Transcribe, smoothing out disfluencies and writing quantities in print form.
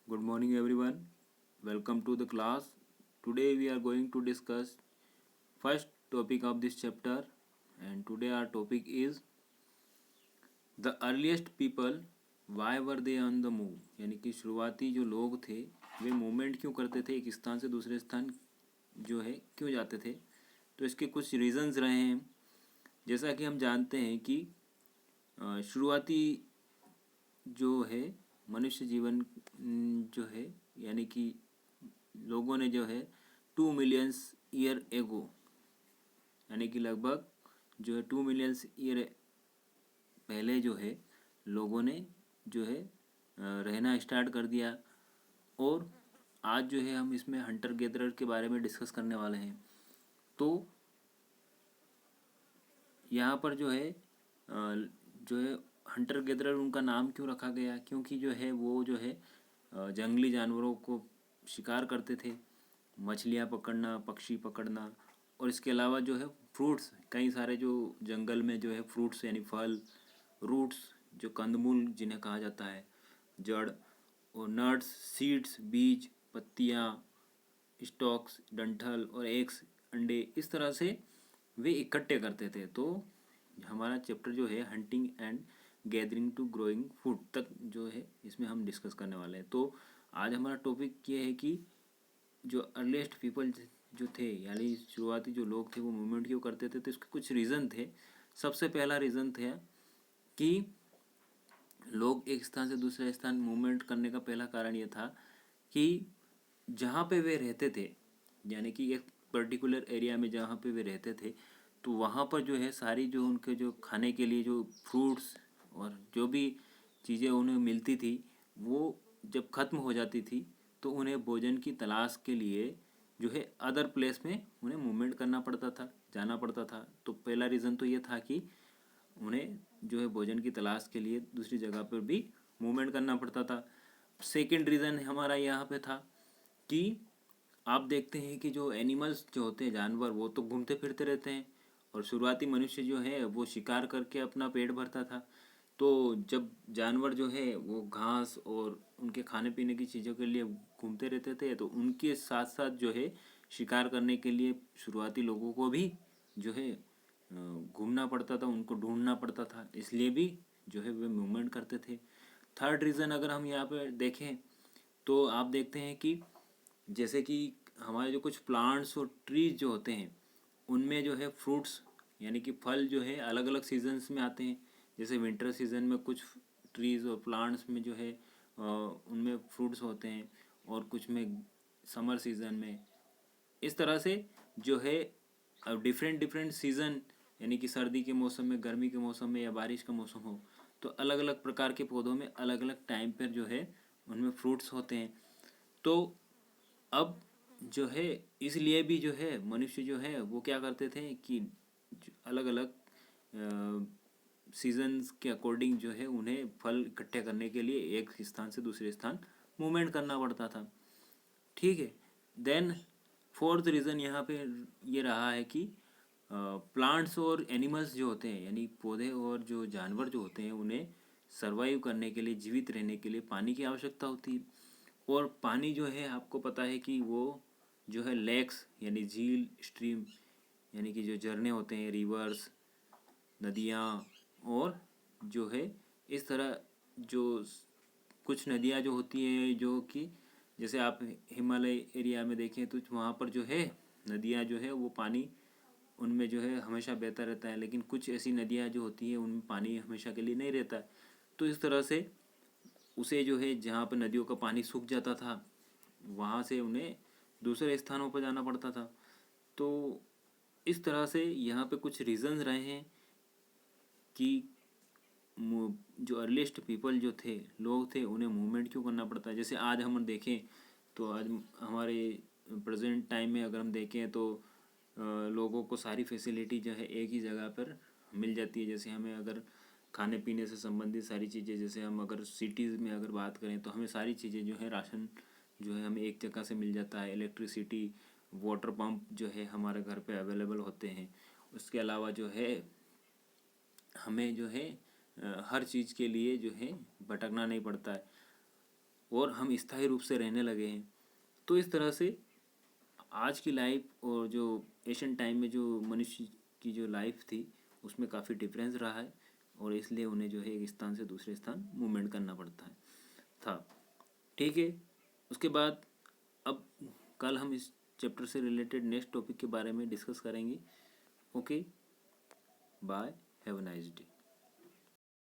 Good morning everyone. Welcome to the class. Today we are going to discuss first topic of this chapter, and today our topic is the earliest people why were they on the move। यानी कि शुरुआती जो लोग थे वे movement क्यों करते थे, एक स्थान से दूसरे स्थान जो है क्यों जाते थे। तो इसके कुछ रीजंस रहे हैं। जैसा कि हम जानते हैं कि शुरुआती जो है मनुष्य जीवन जो है यानी कि लोगों ने जो है 2 मिलियंस ईयर एगो यानी कि लगभग जो है 2 मिलियंस ईयर पहले जो है लोगों ने जो है रहना स्टार्ट कर दिया। और आज जो है हम इसमें हंटर गैदरर के बारे में डिस्कस करने वाले हैं। तो यहाँ पर जो है हंटर गैदरर उनका नाम क्यों रखा गया, क्योंकि जो है वो जो है जंगली जानवरों को शिकार करते थे, मछलियाँ पकड़ना, पक्षी पकड़ना, और इसके अलावा जो है फ्रूट्स, कई सारे जो जंगल में जो है फ्रूट्स यानी फल, रूट्स जो कंदमूल जिन्हें कहा जाता है, जड़, और नट्स, सीड्स, बीज, पत्तियाँ, स्टॉक्स, डंठल और एग्स, अंडे, इस तरह से वे इकट्ठे करते थे। तो हमारा चैप्टर जो है hunting and gathering to growing food तक जो है इसमें हम डिस्कस करने वाले हैं। तो आज हमारा टॉपिक ये है कि जो अर्लीस्ट पीपल जो थे यानी शुरुआती जो लोग थे वो मूवमेंट क्यों करते थे। तो इसके कुछ रीज़न थे। सबसे पहला रीज़न था कि लोग एक स्थान से दूसरे स्थान मूवमेंट करने का पहला कारण ये था कि जहाँ पे वे रहते थे यानी कि एक पर्टिकुलर एरिया में जहाँ पे वे रहते थे तो वहाँ पर जो है सारी जो उनके जो खाने के लिए जो फ्रूट्स और जो भी चीज़ें उन्हें मिलती थी वो जब ख़त्म हो जाती थी तो उन्हें भोजन की तलाश के लिए जो है अदर प्लेस में उन्हें मूवमेंट करना पड़ता था, जाना पड़ता था। तो पहला रीज़न तो ये था कि उन्हें जो है भोजन की तलाश के लिए दूसरी जगह पर भी मूवमेंट करना पड़ता था। सेकंड रीज़न हमारा यहाँ पे था कि आप देखते हैं कि जो एनिमल्स जो होते हैं, जानवर, वो तो घूमते फिरते रहते हैं और शुरुआती मनुष्य जो है वो शिकार करके अपना पेट भरता था। तो जब जानवर जो है वो घास और उनके खाने पीने की चीज़ों के लिए घूमते रहते थे तो उनके साथ साथ जो है शिकार करने के लिए शुरुआती लोगों को भी जो है घूमना पड़ता था, उनको ढूंढना पड़ता था, इसलिए भी जो है वे मूवमेंट करते थे। थर्ड रीज़न अगर हम यहाँ पे देखें तो आप देखते हैं कि जैसे कि हमारे जो कुछ प्लांट्स और ट्रीज जो होते हैं उनमें जो है फ्रूट्स यानी कि फल जो है अलग अलग सीजन्स में आते हैं। जैसे विंटर सीजन में कुछ ट्रीज और प्लांट्स में जो है उनमें फ्रूट्स होते हैं और कुछ में समर सीजन में। इस तरह से जो है डिफरेंट डिफरेंट सीज़न यानी कि सर्दी के मौसम में, गर्मी के मौसम में या बारिश का मौसम हो तो अलग अलग प्रकार के पौधों में अलग अलग टाइम पर जो है उनमें फ्रूट्स होते हैं। तो अब जो है इसलिए भी जो है मनुष्य जो है वो क्या करते थे कि अलग अलग सीजन्स के अकॉर्डिंग जो है उन्हें फल इकट्ठे करने के लिए एक स्थान से दूसरे स्थान मूवमेंट करना पड़ता था। ठीक है। देन फोर्थ रीज़न यहाँ पे ये रहा है कि प्लांट्स और एनिमल्स जो होते हैं यानी पौधे और जो जानवर जो होते हैं उन्हें सरवाइव करने के लिए, जीवित रहने के लिए पानी की आवश्यकता होती है। और पानी जो है आपको पता है कि वो जो है लेक्स यानी झील, स्ट्रीम यानी कि जो झरने होते हैं, रिवर्स, नदियाँ, और जो है इस तरह जो कुछ नदियाँ जो होती हैं जो कि जैसे आप हिमालय एरिया में देखें तो वहाँ पर जो है नदियाँ जो है वो पानी उनमें जो है हमेशा बहता रहता है, लेकिन कुछ ऐसी नदियाँ जो होती हैं उनमें पानी हमेशा के लिए नहीं रहता है। तो इस तरह से उसे जो है जहाँ पर नदियों का पानी सूख जाता था वहाँ से उन्हें दूसरे स्थानों पर जाना पड़ता था। तो इस तरह से यहाँ पे कुछ रीज़न्स रहे हैं कि जो अर्लीस्ट पीपल जो थे, लोग थे, उन्हें मूवमेंट क्यों करना पड़ता है। जैसे आज हम देखें तो आज हमारे प्रेजेंट टाइम में अगर हम देखें तो लोगों को सारी फैसिलिटी जो है एक ही जगह पर मिल जाती है। जैसे हमें अगर खाने पीने से संबंधित सारी चीज़ें, जैसे हम अगर सिटीज़ में अगर बात करें तो हमें सारी चीज़ें जो है राशन जो है हमें एक जगह से मिल जाता है। इलेक्ट्रिसिटी, वाटर पंप जो है हमारे घर पे अवेलेबल होते हैं। उसके अलावा जो है हमें जो है हर चीज़ के लिए जो है भटकना नहीं पड़ता है। और हम स्थायी रूप से रहने लगे हैं। तो इस तरह से आज की लाइफ और जो एशियन टाइम में जो मनुष्य की जो लाइफ थी उसमें काफ़ी डिफरेंस रहा है, और इसलिए उन्हें जो है एक स्थान से दूसरे स्थान मूवमेंट करना पड़ता है था। ठीक है, उसके बाद अब कल हम इस चैप्टर से रिलेटेड नेक्स्ट टॉपिक के बारे में डिस्कस करेंगे। Okay, bye, have a nice day.